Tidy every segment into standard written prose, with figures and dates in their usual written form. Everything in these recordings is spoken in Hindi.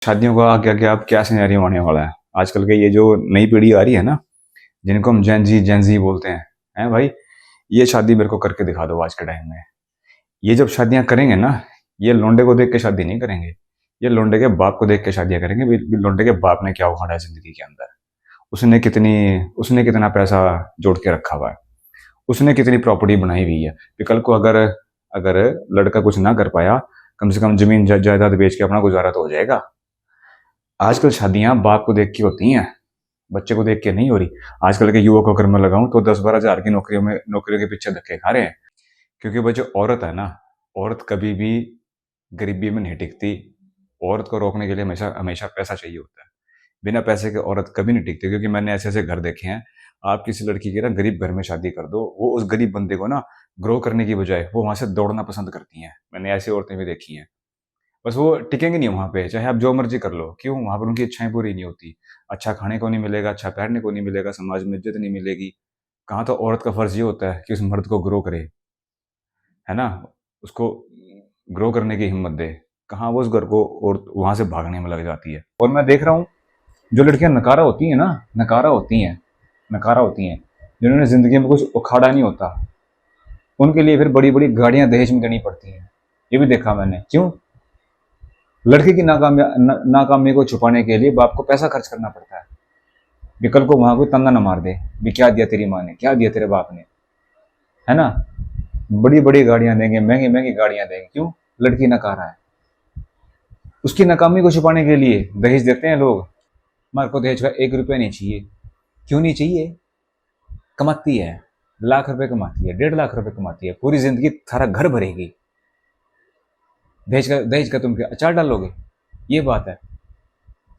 शादियों का आगे आगे अब क्या सिनेरियो आने वाला है। आजकल के ये जो नई पीढ़ी आ रही है ना, जिनको हम जेन जी बोलते हैं भाई, ये शादी मेरे को करके दिखा दो आज के टाइम में। ये जब शादियां करेंगे ना, ये लोंडे को देख के शादी नहीं करेंगे, ये लोंडे के बाप को देख के शादियां करेंगे भी लोंडे के बाप ने क्या उखाड़ा है जिंदगी के अंदर। उसने कितना पैसा जोड़ के रखा हुआ है, उसने कितनी प्रॉपर्टी बनाई हुई है कि कल को अगर अगर लड़का कुछ ना कर पाया, कम से कम जमीन जायदाद बेच के अपना गुजारा तो हो जाएगा। आजकल शादियां बाप को देख के होती हैं, बच्चे को देख के नहीं हो रही। आजकल के युवक अगर मैं लगाऊं तो 10-12 हज़ार की नौकरियों के पीछे धक्के खा रहे हैं। क्योंकि वो जो औरत है ना, औरत कभी भी गरीबी में नहीं टिकती। औरत को रोकने के लिए हमेशा हमेशा पैसा चाहिए होता है। बिना पैसे के औरत कभी नहीं टिकती, क्योंकि मैंने ऐसे ऐसे घर देखे हैं। आप किसी लड़की की ना गरीब घर में शादी कर दो, वो उस गरीब बंदे को ना ग्रो करने की बजाय वो वहां से दौड़ना पसंद करती हैं। मैंने ऐसी औरतें भी देखी हैं। बस वो टिकेंगे नहीं वहाँ पे, चाहे आप जो मर्जी कर लो। क्यों? वहाँ पर उनकी इच्छाएं पूरी नहीं होती। अच्छा खाने को नहीं मिलेगा, अच्छा पहनने को नहीं मिलेगा, समाज में इज्जत नहीं मिलेगी। कहाँ तो औरत का फर्ज ये होता है कि उस मर्द को ग्रो करे, है ना, उसको ग्रो करने की हिम्मत दे। कहाँ वो उस घर को और वहां से भागने में लग जाती है। और मैं देख रहा हूँ, जो लड़कियां नकारा होती हैं ना, नकारा होती हैं, जिन्होंने जिंदगी में कुछ उखाड़ा नहीं होता, उनके लिए फिर बड़ी बड़ी गाड़ियां दहेज में देनी पड़ती हैं। ये भी देखा मैंने। क्यों? लड़की की नाकामी को छुपाने के लिए बाप को पैसा खर्च करना पड़ता है कि कल को वहां कोई तंगा न मार दे भी क्या दिया तेरी माँ ने, क्या दिया तेरे बाप ने, है ना। बड़ी बड़ी गाड़ियां देंगे, महंगी महंगी गाड़ियां देंगे। क्यों? लड़की नकारा है। उसकी नाकामी को छुपाने के लिए दहेज देते हैं लोग। हमारे को दहेज का 1 रुपया नहीं चाहिए। क्यों नहीं चाहिए? कमाती है, लाख रुपए कमाती है, 1.5 लाख रुपए कमाती है, पूरी जिंदगी थारा घर भरेगी। दहेज का तुम क्या अचार डालोगे? ये बात है।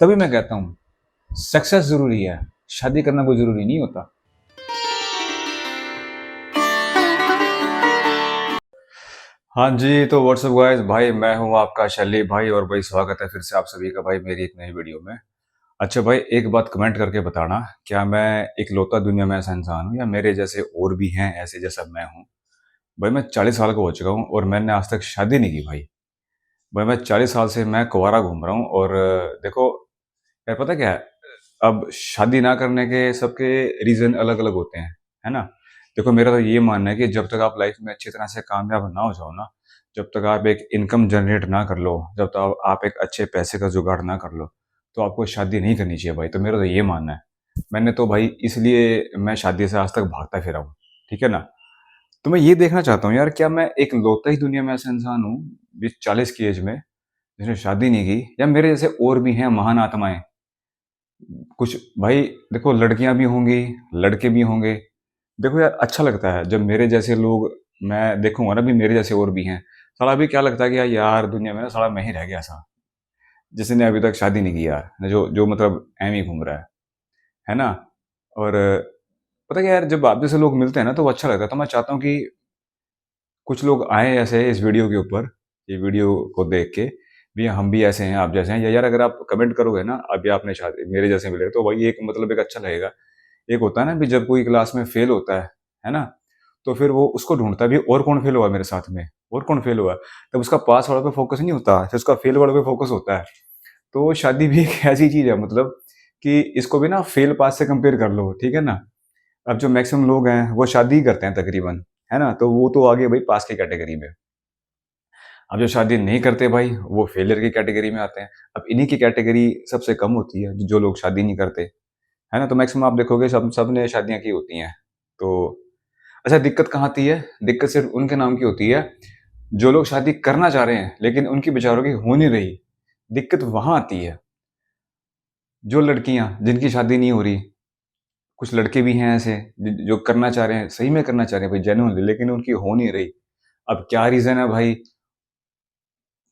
तभी मैं कहता हूँ सक्सेस जरूरी है, शादी करना कोई जरूरी नहीं होता। हाँ जी, तो व्हाट्सअप गाइस, भाई मैं हूँ आपका शैली भाई, और भाई स्वागत है फिर से आप सभी का भाई मेरी एक नई वीडियो में। अच्छा भाई, एक बात कमेंट करके बताना, क्या मैं इकलौता दुनिया में ऐसा इंसान हूँ या मेरे जैसे और भी हैं ऐसे जैसा मैं हूँ। भाई मैं 40 साल का हो चुका हूँ और मैंने आज तक शादी नहीं की भाई। भाई मैं 40 साल से मैं कुंवारा घूम रहा हूँ। और देखो यार, पता क्या है, अब शादी ना करने के सबके रीजन अलग अलग होते हैं, है ना। देखो मेरा तो ये मानना है कि जब तक आप लाइफ में अच्छी तरह से कामयाब ना हो जाओ ना, जब तक आप एक इनकम जनरेट ना कर लो, जब तक आप एक अच्छे पैसे का जुगाड़ ना कर लो, तो आपको शादी नहीं करनी चाहिए भाई। तो मेरा तो ये मानना है। मैंने तो भाई इसलिए मैं शादी से आज तक भागता फिरा हूँ, ठीक है ना। तो मैं ये देखना चाहता हूँ यार, क्या मैं एक लौता ही दुनिया में ऐसा इंसान हूँ 20-40 की एज में जिसने शादी नहीं की, या मेरे जैसे और भी हैं महान आत्माएं कुछ। भाई देखो, लड़कियां भी होंगी, लड़के भी होंगे। देखो यार, अच्छा लगता है जब मेरे जैसे लोग, मैं देखूंगा ना भी मेरे जैसे और भी हैं। साला अभी क्या लगता है कि यार दुनिया में ना साला मैं ही रह गया सा, जिसने अभी तक शादी नहीं की यार, जो जो मतलब एम ही घूम रहा है ना। और पता क्या यार, जब आप जैसे लोग मिलते हैं ना तो वो अच्छा लगता है। तो मैं चाहता हूँ कि कुछ लोग आए ऐसे इस वीडियो के ऊपर, ये वीडियो को देख के भी हम भी ऐसे हैं, आप जैसे हैं। या यार अगर आप कमेंट करोगे ना, अभी आपने शादी मेरे जैसे मिले तो भाई एक मतलब एक अच्छा लगेगा। एक होता है ना भी जब कोई क्लास में फेल होता है ना, तो फिर वो उसको ढूंढता है भी और कौन फेल हुआ मेरे साथ में, और कौन फेल हुआ। तब उसका पास वाले पे फोकस नहीं होता, फिर उसका फेल वाले पे फोकस होता है। तो शादी भी एक ऐसी चीज है, मतलब कि इसको भी ना फेल पास से कंपेयर कर लो, ठीक है ना। अब जो मैक्सिमम लोग हैं वो शादी ही करते हैं तकरीबन, है ना, तो वो तो आगे भाई पास की कैटेगरी में। अब जो शादी नहीं करते भाई वो फेलियर की कैटेगरी में आते हैं। अब इन्हीं की कैटेगरी सबसे कम होती है जो लोग शादी नहीं करते, है ना। तो मैक्सिमम आप देखोगे सब ने शादियां की होती हैं। तो अच्छा, दिक्कत कहाँ आती है? दिक्कत सिर्फ उनके नाम की होती है जो लोग शादी करना चाह रहे हैं लेकिन उनकी बेचारों की हो नहीं रही। दिक्कत वहां आती है। जो लड़कियां जिनकी शादी नहीं हो रही, कुछ लड़के भी हैं ऐसे जो करना चाह रहे हैं, सही में करना चाह रहे हैं भाई जेन्युइनली, लेकिन उनकी हो नहीं रही। अब क्या रीजन है भाई?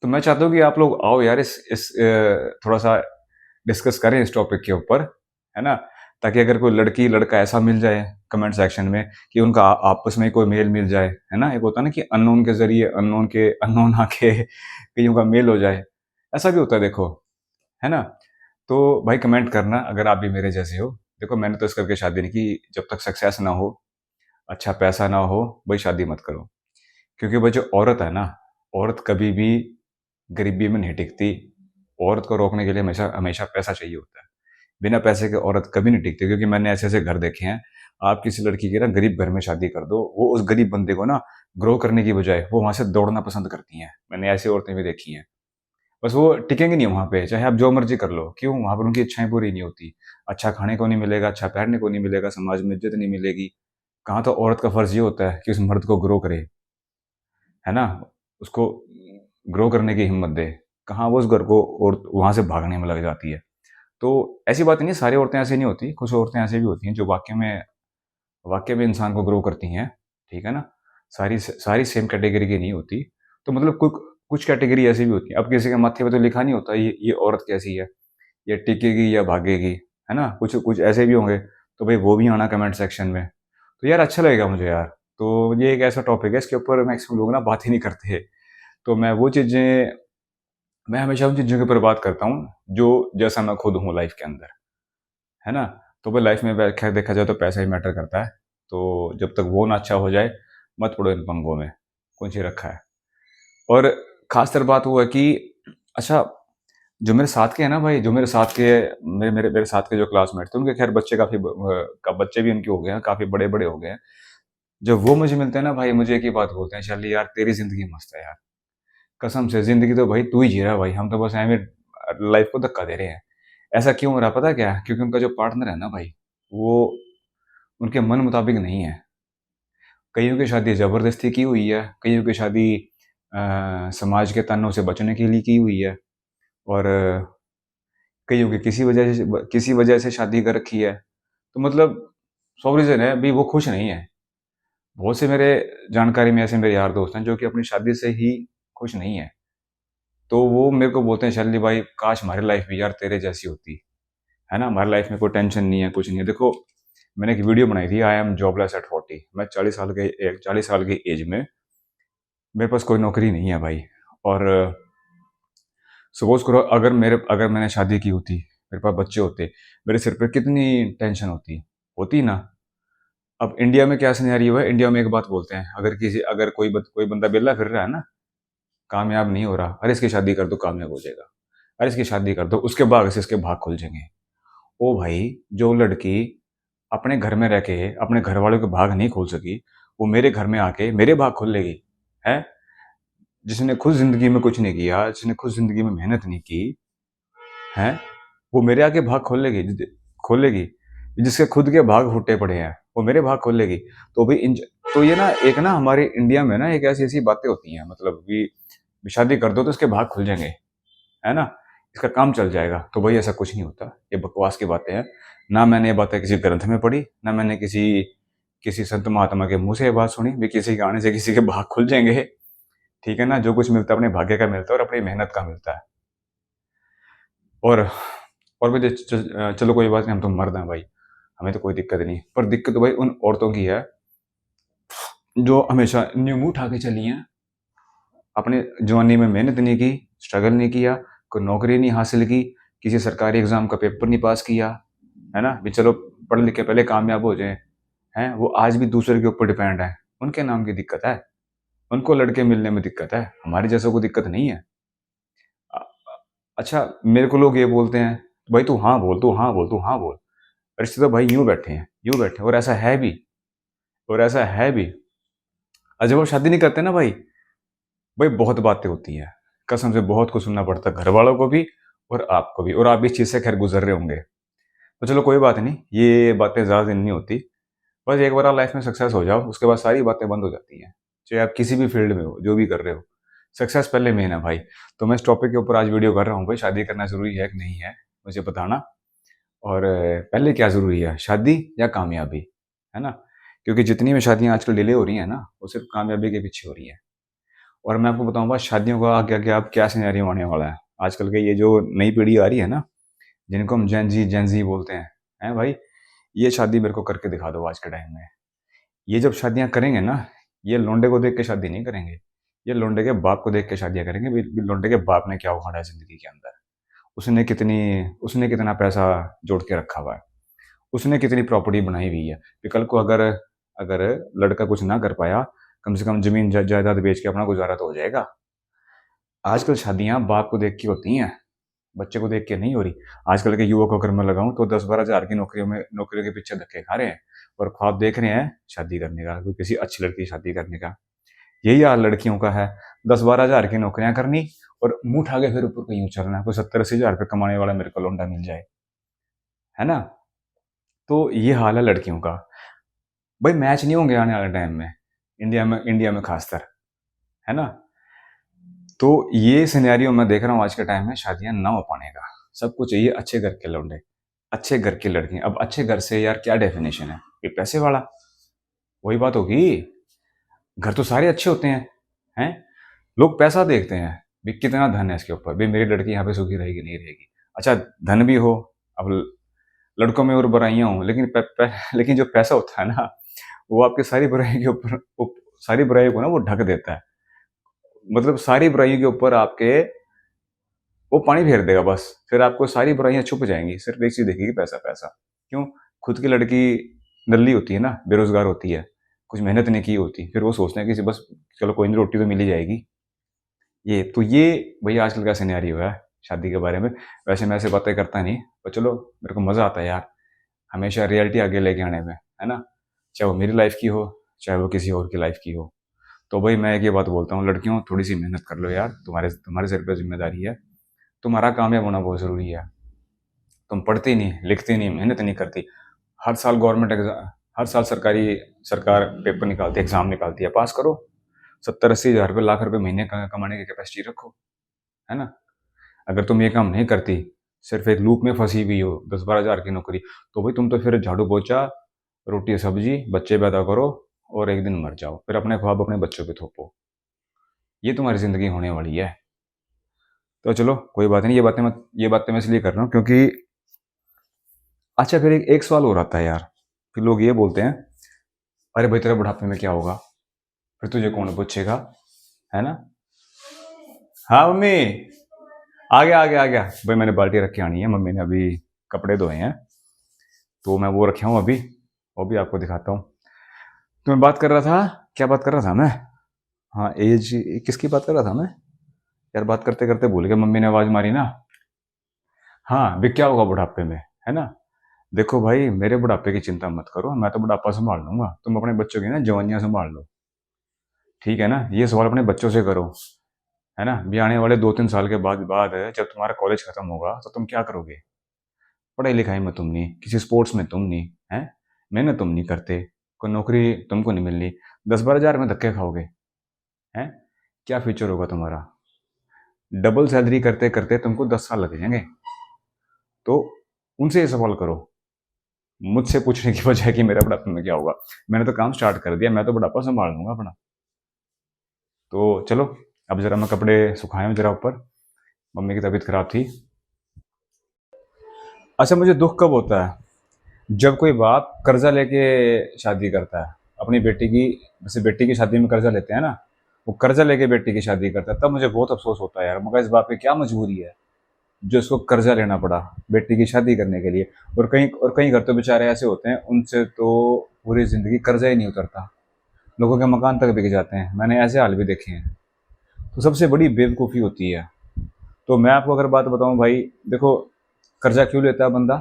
तो मैं चाहता हूँ कि आप लोग आओ यार, इस थोड़ा सा डिस्कस करें इस टॉपिक के ऊपर, है ना। ताकि अगर कोई लड़की लड़का ऐसा मिल जाए कमेंट सेक्शन में कि उनका आपस में कोई मेल मिल जाए, है ना। एक होता है ना कि अननोन के जरिए अननोन आके कईयों का मेल हो जाए, ऐसा भी होता है देखो, है ना। तो भाई कमेंट करना अगर आप भी मेरे जैसे हो। देखो मैंने तो इस करके शादी नहीं की, जब तक सक्सेस ना हो, अच्छा पैसा ना हो, भाई शादी मत करो। क्योंकि भाई जो औरत है ना, औरत कभी भी गरीबी में नहीं टिकती। औरत को रोकने के लिए हमेशा हमेशा पैसा चाहिए होता है। बिना पैसे के औरत कभी नहीं टिकती, क्योंकि मैंने ऐसे-ऐसे घर देखे हैं, आप किसी लड़की की ना गरीब घर में शादी कर दो, वो उस गरीब बंदे को ना ग्रो करने की बजाय वो वहाँ से दौड़ना पसंद करती हैं। मैंने ऐसी औरतें भी देखी हैं। बस वो टिकेंगी नहीं वहाँ पे, चाहे आप जो मर्ज़ी कर लो। क्यों? वहाँ पर उनकी इच्छाएँ पूरी नहीं होती। अच्छा खाने को नहीं मिलेगा, अच्छा पहनने को नहीं मिलेगा, समाज में इज़्ज़त नहीं मिलेगी। कहाँ तो औरत का फ़र्ज़ ये होता है कि उस मर्द को ग्रो करे, है ना? उसको ग्रो करने की हिम्मत दे। कहाँ वो उस घर को और वहाँ से भागने में लग जाती है। तो ऐसी बात नहीं है, सारी औरतें ऐसी नहीं होती, कुछ औरतें ऐसी भी होती हैं जो वाक़ई में इंसान को ग्रो करती हैं, ठीक है ना? सारी सेम कैटेगरी की नहीं होती। तो मतलब कुछ कैटेगरी ऐसी भी होती है। अब किसी के माथे पे तो लिखा नहीं होता ये औरत कैसी है, ये टिकेगी या भागेगी, है ना? कुछ कुछ ऐसे भी होंगे, तो भई वो भी आना कमेंट सेक्शन में। तो यार अच्छा लगेगा मुझे यार। तो ये एक ऐसा टॉपिक है, इसके ऊपर मैक्सिमम लोग ना बात ही नहीं करते। तो मैं हमेशा उन चीज़ों के ऊपर बात करता हूँ, जो जैसा मैं खुद हूँ लाइफ़ के अंदर, है ना? तो भाई लाइफ़ में खैर देखा जाए तो पैसा ही मैटर करता है। तो जब तक वो ना अच्छा हो जाए, मत पड़ो इन पंगों में, कुछ ही रखा है। और ख़ासकर बात वो है कि अच्छा, जो मेरे साथ के हैं ना भाई, जो मेरे साथ के मेरे साथ के जो क्लासमेट थे, उनके खैर बच्चे बच्चे भी उनके हो गए हैं, काफ़ी बड़े-बड़े हो गए हैं। जब वो मुझे मिलते हैं ना भाई, मुझे एक ही बात बोलते हैं, "शाली यार तेरी ज़िंदगी मस्त है यार। कसम से ज़िंदगी तो भाई तू ही जी रहा है भाई, हम तो बस ऐवें लाइफ़ को धक्का दे रहे हैं।" ऐसा क्यों हो रहा है पता है क्या है? क्योंकि उनका जो पार्टनर है ना भाई, वो उनके मन मुताबिक नहीं है। कइयों की शादी ज़बरदस्ती की हुई है, कइयों की शादी समाज के तानों से बचने के लिए की हुई है, और कइयों की किसी वजह से शादी कर रखी है। तो मतलब 100 रीज़न है, अभी वो खुश नहीं है। बहुत से मेरे जानकारी में ऐसे मेरे यार दोस्त हैं जो कि अपनी शादी से ही खुश नहीं है। तो वो मेरे को बोलते हैं, "शैली भाई काश हमारी लाइफ़ भी यार तेरे जैसी होती।" है ना? हमारी लाइफ़ में कोई टेंशन नहीं है, कुछ नहीं है। देखो, मैंने एक वीडियो बनाई थी, आई एम जॉबलेस एट 40। मैं 40 साल की एज में मेरे पास कोई नौकरी नहीं है भाई। और सपोज़ करो, अगर मैंने शादी की होती, मेरे पास बच्चे होते, मेरे सिर पे कितनी टेंशन होती। होती ना? अब इंडिया में क्या सिनेरियो है, इंडिया में एक बात बोलते हैं, अगर कोई बंदा बेला फिर रहा है ना, कामयाब नहीं हो रहा, अरे इसकी शादी कर दो कामयाब हो जाएगा। अरे इसकी शादी कर दो, उसके भाग से इसके भाग खुल जाएँगे। ओ भाई, जो लड़की अपने घर में रह के अपने घर वालों के भाग नहीं खोल सकी, वो मेरे घर में आके मेरे भाग खोल लेगी, हैं? जिसने खुद ज़िंदगी में कुछ नहीं किया, जिसने खुद ज़िंदगी में मेहनत नहीं की, हैं? वो मेरे आगे भाग खोलेगी। जिसके खुद के भाग फूटे पड़े हैं, वो मेरे भाग खोलेगी। तो भी तो ये ना एक ना हमारे इंडिया में ना एक ऐसी-ऐसी बातें होती हैं, मतलब कि शादी कर दो तो इसके भाग खुल जाएँगे, है ना? इसका काम चल जाएगा। तो भाई ऐसा कुछ नहीं होता, ये बकवास की बातें हैं। ना मैंने ये बातें किसी ग्रंथ में पढ़ी, ना मैंने किसी किसी संत महात्मा के मुँह से ये बात सुनी भी किसी के आने से किसी के भाग खुल जाएँगे। ठीक है ना? जो कुछ मिलता है अपने भाग्य का मिलता है और अपनी मेहनत का मिलता है। और और मुझे चलो कोई बात नहीं, हम तो मर्द हैं भाई, हमें तो कोई दिक्कत नहीं। पर दिक्कत तो भाई उन औरतों की है, जो हमेशा न्यू मुँह उठा के चली हैं, अपने जवानी में मेहनत नहीं की, स्ट्रगल नहीं किया, कोई नौकरी नहीं हासिल की, किसी सरकारी एग्ज़ाम का पेपर नहीं पास किया, है ना? भी चलो पढ़ लिख के पहले कामयाब हो जाएँ, हैं? वो आज भी दूसरे के ऊपर डिपेंड हैं, उनके नाम की दिक्कत है। उनको लड़के मिलने में दिक्कत है, हमारे जैसों को दिक्कत नहीं है। अ अच्छा, मेरे को लोग ये बोलते हैं, "भाई तू हाँ बोल, तू हाँ बोल, तू हाँ बोल।" रिश्ते तो भाई यूँ बैठे हैं, और ऐसा है भी, और ऐसा है भी। और जब आप शादी नहीं करते ना भाई, भाई बहुत बातें होती हैं। कसम से बहुत कुछ सुनना पड़ता है, घरवालों को भी और आपको भी, और आप भी इस चीज़ से खैर गुज़र रहे होंगे। तो चलो कोई बात नहीं, ये बातें ज़्यादा दिन नहीं होती। बस एक बार आप लाइफ़ में सक्सेस हो जाओ, उसके बाद सारी बातें बंद हो जाती हैं। चाहे आप किसी भी फ़ील्ड में हो, जो भी कर रहे हो। सक्सेस पहले मेन है भाई। तो मैं इस टॉपिक के ऊपर आज वीडियो कर रहा हूँ भाई, शादी करना ज़रूरी है कि नहीं है, मुझे बताना। और पहले क्या ज़रूरी है, शादी या कामयाबी, है ना? क्योंकि जितनी भी शादियाँ आजकल डिले हो रही हैं ना, वो सिर्फ़ कामयाबी के पीछे हो रही हैं। और मैं आपको बताऊँ बस शादियों का आगे-आगे अब क्या सिनेरियो आने वाला है। आजकल के ये जो नई पीढ़ी आ रही है ना, जिनको हम जेन ज़ी बोलते हैं भाई? ये शादी मेरे को करके दिखा दो आज के टाइम में। ये जब शादियाँ करेंगे ना, ये लौंडे को देख के शादी नहीं करेंगे। ये लौंडे के बाप को देख के शादियाँ करेंगे, भी लौंडे के बाप ने क्या उखाड़ा है ज़िंदगी के अंदर। उसने कितना पैसा जोड़ के रखा हुआ है। उसने कितनी प्रॉपर्टी बनाई हुई है। कि कल को अगर अगर लड़का कुछ ना कर पाया, कम से कम ज़मीन जायदाद बेच के अपना गुज़ारा तो हो जाएगा। आजकल शादियाँ बाप को देख के होती हैं। बच्चे को देख के नहीं हो रही। आजकल के युवक अगर मैं लगाऊं तो 10-12 हज़ार की नौकरियों के पीछे धक्के खा रहे हैं और ख्वाब देख रहे हैं शादी करने का, कोई किसी अच्छी लड़की की शादी करने का। यही हाल लड़कियों का है, 10-12 हज़ार की नौकरियां करनी और मुंह उठा के फिर ऊपर को यूं चलना, कोई 70-80 हज़ार रुपये कमाने वाला मेरे को लौंडा मिल जाए, है ना। तो ये हाल है लड़कियों का। भाई मैच नहीं होंगे आने वाले टाइम में, इंडिया में खासकर, है ना। तो ये सिनेरियो मैं देख रहा हूँ आज के टाइम में, शादियां ना हो पाने का। सबको चाहिए अच्छे घर के लौंडे, अच्छे घर की लड़कियां। अब अच्छे घर से यार क्या डेफिनेशन है, ये पैसे वाला, वही बात होगी। घर तो सारे अच्छे होते हैं। लोग पैसा देखते हैं भी कितना धन है इसके ऊपर, भी मेरी लड़की यहाँ पे सुखी रहेगी नहीं रहेगी। अच्छा धन भी हो, अब लड़कों में और बुराइयां हो, लेकिन जो पैसा होता है ना, वो आपकी सारी बुराई के सारी बुराई को ना वो ढक देता है। मतलब सारी बुराइयों के ऊपर आपके वो पानी फेर देगा बस, फिर आपको सारी बुराइयां छुप जाएंगी, सिर्फ एक चीज देखेगी, पैसा पैसा। क्यों? खुद की लड़की नल्ली होती है ना, बेरोजगार होती है, कुछ मेहनत नहीं की होती, फिर वो सोचते हैं कि बस चलो कोई नहीं, रोटी तो मिल ही जाएगी। ये भैया आजकल का सिनेरियो है शादी के बारे में। वैसे मैं ऐसे बातें करता नहीं, पर चलो मेरे को मजा आता है यार, हमेशा रियलिटी आगे लेके आने में, है ना। चाहे वो मेरी लाइफ की हो, चाहे वो किसी और की लाइफ की हो। तो भाई मैं एक ये बात बोलता हूँ, लड़कियों थोड़ी सी मेहनत कर लो यार, तुम्हारे तुम्हारे सिर पे जिम्मेदारी है। तुम्हारा कामयाब होना बहुत ज़रूरी है। तुम पढ़ती नहीं, लिखती नहीं, मेहनत नहीं करती। हर साल गवर्नमेंट एग्जाम, हर साल सरकार पेपर निकालती है, एग्जाम निकालती है, पास करो। 70-80 हज़ार रुपये, लाख रुपए महीने का कमाने की कैपेसिटी रखो, है ना। अगर तुम ये काम नहीं करती, सिर्फ एक लूप में फंसी हुई हो, 10-12 हज़ार की नौकरी, तो भाई तुम तो फिर झाड़ू पोछा, रोटी सब्जी, बच्चे पैदा करो और एक दिन मर जाओ, फिर अपने ख्वाब अपने बच्चों पे थोपो। ये तुम्हारी जिंदगी होने वाली है। तो चलो कोई बात नहीं, ये बातें मैं इसलिए कर रहा हूँ क्योंकि अच्छा फिर एक सवाल और आता है यार। फिर लोग ये बोलते हैं, अरे भाई तेरे बुढ़ापे में क्या होगा, फिर तुझे कौन पूछेगा, है ना। हाँ मम्मी, आ गया भाई, मैंने बाल्टी रख के आनी है, मम्मी ने अभी कपड़े धोए हैं, तो मैं वो रखा हूँ अभी, वो भी आपको दिखाता हूँ। तो मैं बात कर रहा था, क्या बात कर रहा था मैं, हाँ एज, किसकी बात कर रहा था मैं यार, बात करते करते भूल गया, मम्मी ने आवाज़ मारी ना। हाँ भी क्या होगा बुढ़ापे में, है ना। देखो भाई मेरे बुढ़ापे की चिंता मत करो, मैं तो बुढ़ापा संभाल लूंगा, तुम अपने बच्चों की ना जवानियां संभाल लो, ठीक है ना। ये सवाल अपने बच्चों से करो, है ना। भी आने वाले 2-3 साल के बाद जब तुम्हारा कॉलेज खत्म होगा तो तुम क्या करोगे। पढ़ाई लिखाई में तुम नहीं, किसी स्पोर्ट्स में तुम नहीं, है मेहनत तुम नहीं करते, कोई नौकरी तुमको नहीं मिलनी, 10-12 हज़ार में धक्के खाओगे, हैं। क्या फ्यूचर होगा तुम्हारा। डबल सैलरी करते करते तुमको 10 साल लग जाएंगे। तो उनसे ये सवाल करो, मुझसे पूछने की बजाय कि मेरा बुढ़ापे में क्या होगा। मैंने तो काम स्टार्ट कर दिया, मैं तो बुढ़ापा संभाल लूंगा अपना। तो चलो अब जरा मैं कपड़े सुखाए जरा ऊपर, मम्मी की तबीयत खराब थी। अच्छा मुझे दुख कब होता है, जब कोई बाप कर्जा लेके शादी करता है अपनी बेटी की, जैसे बेटी की शादी में कर्जा लेते हैं ना, वो कर्जा लेके बेटी की शादी करता है, तब मुझे बहुत अफसोस होता है यार, मगर इस बाप की क्या मजबूरी है जो इसको कर्जा लेना पड़ा बेटी की शादी करने के लिए। और कई घर तो बेचारे ऐसे होते हैं, उनसे तो पूरी जिंदगी कर्जा ही नहीं उतरता, लोगों के मकान तक बिक जाते हैं, मैंने ऐसे हाल भी देखे हैं। तो सबसे बड़ी बेवकूफ़ी होती है। तो मैं आपको अगर बात बताऊं भाई, देखो कर्जा क्यों लेता है बंदा,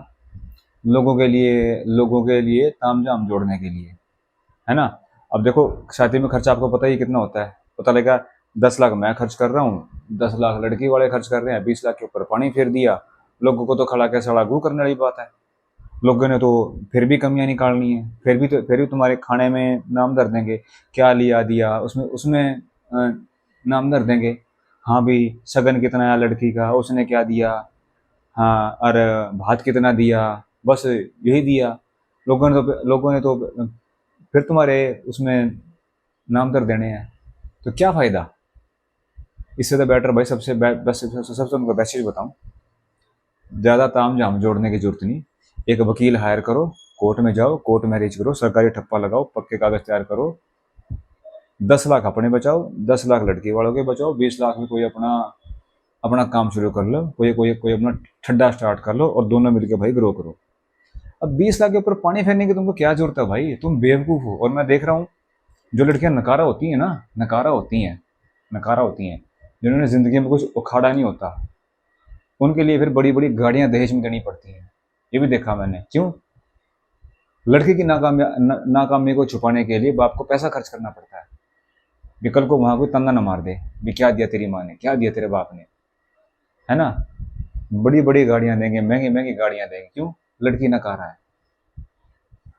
लोगों के लिए ताम झाम जोड़ने के लिए, है ना। अब देखो शादी में खर्चा आपको पता ही कितना होता है, पता लगा 10 लाख मैं खर्च कर रहा हूँ, 10 लाख लड़की वाले खर्च कर रहे हैं, 20 लाख के ऊपर पानी फेर दिया। लोगों को तो खड़ा के सड़ा गू करने वाली बात है। लोगों ने तो फिर भी कमियां निकालनी है, फिर भी तुम्हारे खाने में नाम धर देंगे, क्या लिया दिया उसमें उसमें नाम धर देंगे। हाँ भी सगन कितना है लड़की का, उसने क्या दिया, हाँ और भात कितना दिया, बस यही दिया। लोगों ने तो फिर तुम्हारे उसमें नाम कर देने हैं। तो क्या फ़ायदा। इससे तो बेटर भाई, सबसे उनको बेस्ट चीज़ बताऊँ, ज़्यादा ताम झाम जोड़ने की जरूरत नहीं। एक वकील हायर करो, कोर्ट में जाओ, कोर्ट मैरिज करो, सरकारी ठप्पा लगाओ, पक्के कागज तैयार करो, 10 लाख अपने बचाओ, 10 लाख लड़की वालों के बचाओ, 20 लाख में कोई अपना अपना काम शुरू कर लो, कोई अपना ठड्डा स्टार्ट कर लो और दोनों मिलकर भाई ग्रो करो। अब 20 लाख के ऊपर पानी फेरने की तुमको क्या जरूरत है भाई, तुम बेवकूफ़ हो। और मैं देख रहा हूँ जो लड़कियां नकारा होती हैं ना, नकारा होती हैं, जिन्होंने ज़िंदगी में कुछ उखाड़ा नहीं होता, उनके लिए फिर बड़ी बड़ी गाड़ियां दहेज में देनी पड़ती हैं। ये भी देखा मैंने। क्यों? लड़के की नाकामी को छुपाने के लिए बाप को पैसा खर्च करना पड़ता है। भी कल को वहां कोई तंगा न मार दे, भी क्या दिया तेरी माँ ने, क्या दिया तेरे बाप ने, है ना। बड़ी बड़ी गाड़ियां देंगे, महंगी महंगी गाड़ियां देंगे। क्यों? लड़की नकारा है।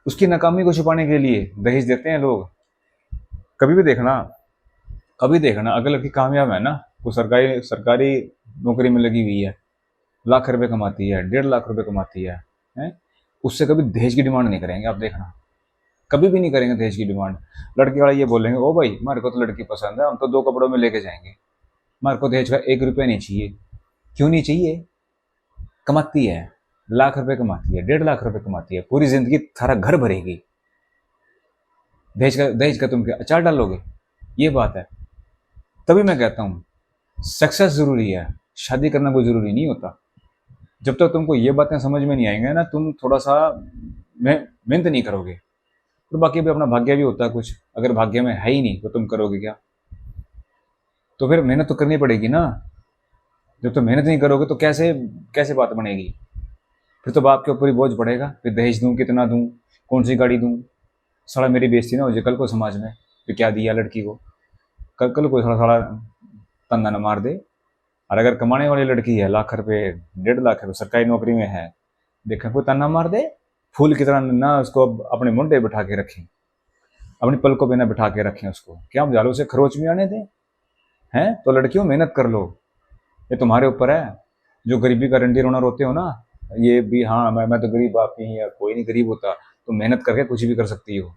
उसकी नाकामी को छुपाने के लिए दहेज देते हैं लोग। कभी भी देखना, कभी देखना, अगर लड़की कामयाब है ना, वो सरकारी सरकारी नौकरी में लगी हुई है, लाख रुपए कमाती है, 1.5 लाख रुपए कमाती है, उससे कभी दहेज की डिमांड नहीं करेंगे। आप देखना, कभी भी नहीं करेंगे दहेज की डिमांड। लड़के वाले ये बोलेंगे, ओ भाई हमारे को तो लड़की पसंद है, हम तो 2 कपड़ों में लेके जाएंगे, हमारे को दहेज का 1 रुपया नहीं चाहिए। क्यों नहीं चाहिए? कमाती है, लाख रुपए कमाती है, 1.5 लाख रुपए कमाती है, पूरी जिंदगी सारा घर भरेगी। दहेज का तुम क्या अचार डालोगे? ये बात है। तभी मैं कहता हूँ सक्सेस जरूरी है, शादी करना कोई जरूरी नहीं होता। जब तक तुमको ये बातें समझ में नहीं आएंगे ना, तुम थोड़ा सा मेहनत नहीं करोगे। तो बाकी भी अपना भाग्य भी होता है कुछ, अगर भाग्य में है ही नहीं तो तुम करोगे क्या? तो फिर मेहनत तो करनी पड़ेगी ना। जब तुम मेहनत नहीं करोगे तो कैसे कैसे बात बनेगी? फिर तो बाप के ऊपर ही बोझ पड़ेगा, फिर दहेज दूं, कितना दूं, कौन सी गाड़ी दूं। साला मेरी बेइज्जती ना हो जाए कल को समाज में, फिर क्या दिया लड़की को, कल कल को साला साला तंगा न मार दे। और अगर कमाने वाली लड़की है, लाख रुपए, 1.5 लाख रुपए, सरकारी नौकरी में है, देखा कोई ताना मार दे, फूल की तरह ना उसको अपने मुंडे बिठा के रखें, अपनी पलकों पे ना बिठा के रखें उसको, क्या हम जालो से खरोच में आने दें? हैं? तो लड़कियों मेहनत कर लो, ये तुम्हारे ऊपर है। जो गरीबी का रंडी रोना रोते हो ना, ये भी हाँ मैं तो गरीब बाप की या कोई नहीं गरीब होता, तुम मेहनत करके कुछ भी कर सकती हो।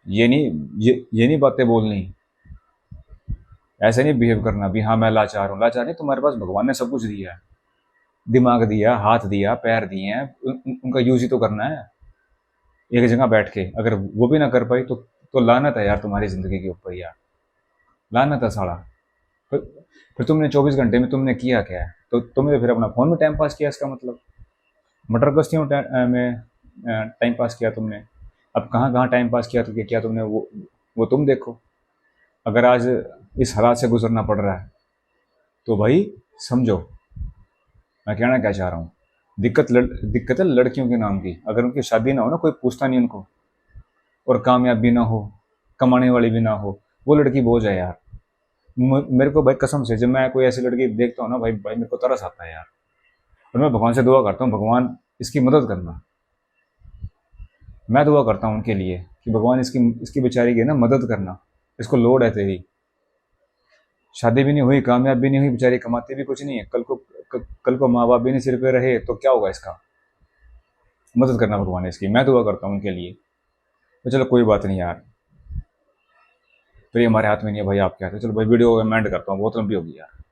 ये नहीं, ये नहीं बातें बोलनी, ऐसे नहीं बिहेव करना भी हाँ मैं लाचार हूँ। लाचार नहीं, तुम्हारे पास भगवान ने सब कुछ दिया है, दिमाग दिया, हाथ दिया, पैर दिए हैं, उनका यूज ही तो करना है। एक जगह बैठ के अगर वो भी ना कर पाई तो लानत है यार तुम्हारी जिंदगी के ऊपर यार, लानत है साला। फिर फिर तुमने 24 घंटे में तुमने किया क्या है? तो तुमने फिर अपना फोन में टाइम पास किया, इसका मतलब मटर गश्तियों में टाइम पास किया तुमने। अब कहाँ कहाँ टाइम पास किया, तो क्या तुमने वो तुम देखो। अगर आज इस हालात से गुजरना पड़ रहा है तो भाई समझो मैं कहना क्या चाह रहा हूँ। दिक्कत है लड़कियों के नाम की। अगर उनकी शादी ना हो ना, कोई पूछता नहीं उनको, और कामयाब भी ना हो, कमाने वाली भी ना हो, वो लड़की बोझ है यार। मेरे को भाई कसम से जब मैं कोई ऐसी लड़की देखता हूँ ना भाई भाई मेरे को तरस आता है यार। और मैं भगवान से दुआ करता हूँ, भगवान इसकी मदद करना। मैं दुआ करता हूँ उनके लिए कि भगवान इसकी इसकी बेचारी की ना मदद करना, इसको लोड है तेरी। शादी भी नहीं हुई, कामयाब भी नहीं हुई, बेचारी कमाती भी कुछ नहीं है, कल को माँ बाप भी नहीं सिर पे रहे तो क्या होगा इसका? मदद करना भगवान इसकी, मैं दुआ करता हूँ उनके लिए। तो चलो कोई बात नहीं यार, तो ये हमारे हाथ में नहीं है भाई, आप क्या है। चलो भाई वीडियो को मैं एंड करता हूँ, बहुत लंबी होगी यार।